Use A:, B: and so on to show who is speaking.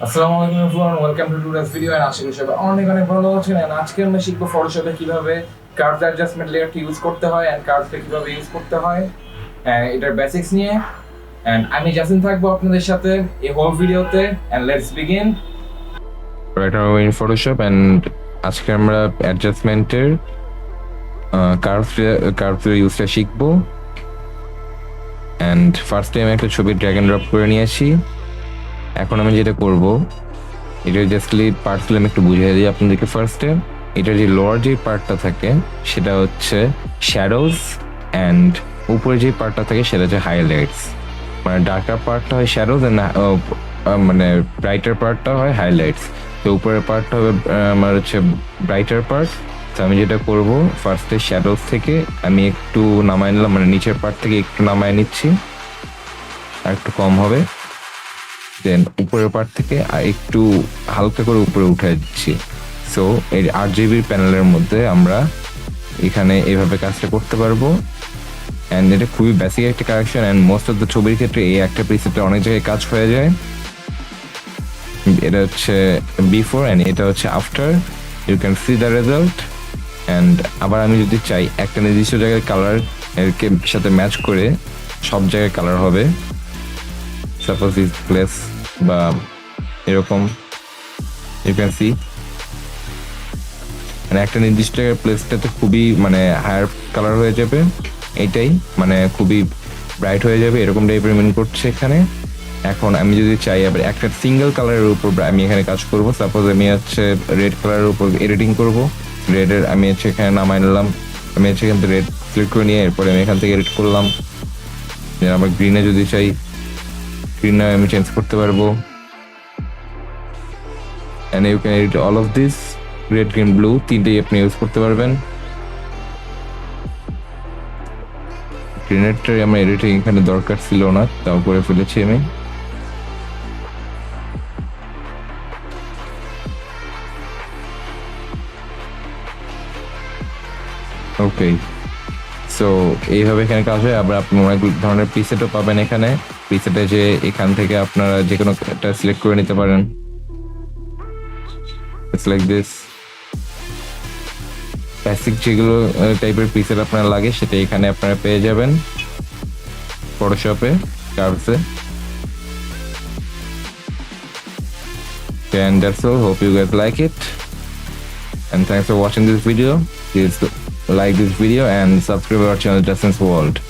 A: আসসালামু আলাইকুম everyone, welcome to today's video. And আশা করি সবাই অনেক অনেক ভালো আছেন। এন্ড আজকে আমরা শিখবো ফটোশপে কিভাবে কার্ভ অ্যাডজাস্টমেন্ট লেয়ারটি ইউজ করতে হয় এন্ড কার্ভটা কিভাবে ইউজ করতে হয় এটার বেসিক্স নিয়ে। এন্ড আমি জাসিন থাকবো আপনাদের সাথে এই হোল ভিডিওতে। And let's begin.
B: Right now we're in Photoshop and আজকে আমরা অ্যাডজাস্টমেন্টের কার্ভের ইউজটা শিখবো। অ্যান্ড ফার্স্ট টাইম একটা ছবি ড্র্যাগ অ্যান্ড ড্রপ করে নিয়েছি। এখন আমি যেটা করব, এটা জাস্টলি পার্টসগুলো আমি একটু বুঝিয়ে দিই আপনাদেরকে। ফার্স্টে এটার যে লোয়ার যে পার্টটা থাকে সেটা হচ্ছে শ্যাডোজ, অ্যান্ড উপরে যে পার্টটা থাকে সেটা হচ্ছে হাইলাইটস। মানে ডার্কার পার্টটা হয় শ্যাডোজ, অ্যান্ড মানে ব্রাইটার পার্টটা হয় হাইলাইটস। তো উপরের পার্টটা হবে আমার হচ্ছে ব্রাইটার পার্ট। তো আমি যেটা করব, ফার্স্টে শ্যাডোজ থেকে আমি একটু নামায় নিলাম, মানে নিচের পার্ট থেকে একটু নামায় নিচ্ছি, আর একটু কম হবে। দেন উপরের পার্ট থেকে আর একটু হালকা করে উপরে উঠে দিচ্ছি। সো এই 8 GB প্যানেলের মধ্যে আমরা এখানে এইভাবে কাজটা করতে পারবো। অ্যান্ড এটা খুবই বেসিক একটা correction, and most of the ছবির ক্ষেত্রে এই একটা প্রিসেটে অনেক জায়গায় কাজ হয়ে যায়। এটা হচ্ছে বিফোর অ্যান্ড এটা হচ্ছে after. You can see the result. And আবার আমি যদি চাই একটা নির্দিষ্ট জায়গায় কালার এর সাথে ম্যাচ করে সব জায়গায় কালার হবে, সাপোজ দিস প্লেস বা এরকম, ইউ ক্যান সি। মানে একটা নির্দিষ্ট জায়গার প্লেসটাতে খুবই মানে হায়ার কালার হয়ে যাবে, এইটাই মানে খুবই ব্রাইট হয়ে যাবে, এরকম টাইপের মিন করছে এখানে। এখন আমি যদি চাই আবার একটা সিঙ্গেল কালারের উপর আমি এখানে কাজ করব, সাপোজ আমি হচ্ছে রেড কালারের উপর এডিটিং করব। রেডের আমি হচ্ছে এখানে নামাই নিলাম, আমি হচ্ছে এখান থেকে রেড সিলেক্ট করে নিয়ে এরপরে আমি এখান থেকে এডিট করলাম। আবার গ্রিনে যদি চাই, গ্রিনে আমি চেঞ্জ করতে পারবো। And you can edit all of this, red green blue তিনটেই আপনি ইউজ করতে পারবেন। গ্রেনেডটার আমার এডিটিং এখানে দরকার ছিল না, তাও করে ফেলেছি আমি। ওকে, সো এইভাবে এখানে কাজ হয়। আবার আপনি অনেক ধরনের প্রিসেটও পাবেন এখানে। প্রিসেটে যে এখান থেকে আপনারা যে কোনো একটা সিলেক্ট করে নিতে পারেন, ইটস লাইক দিস। বেসিক যেগুলো টাইপের প্রিসেট আপনার লাগে সেটা এখানে আপনারা পেয়ে যাবেন ফটোশপে, কার্ভসে। And that's all. Hope you guys like it. And thanks for watching this video. Please like this video and subscribe our channel, Jasin's World.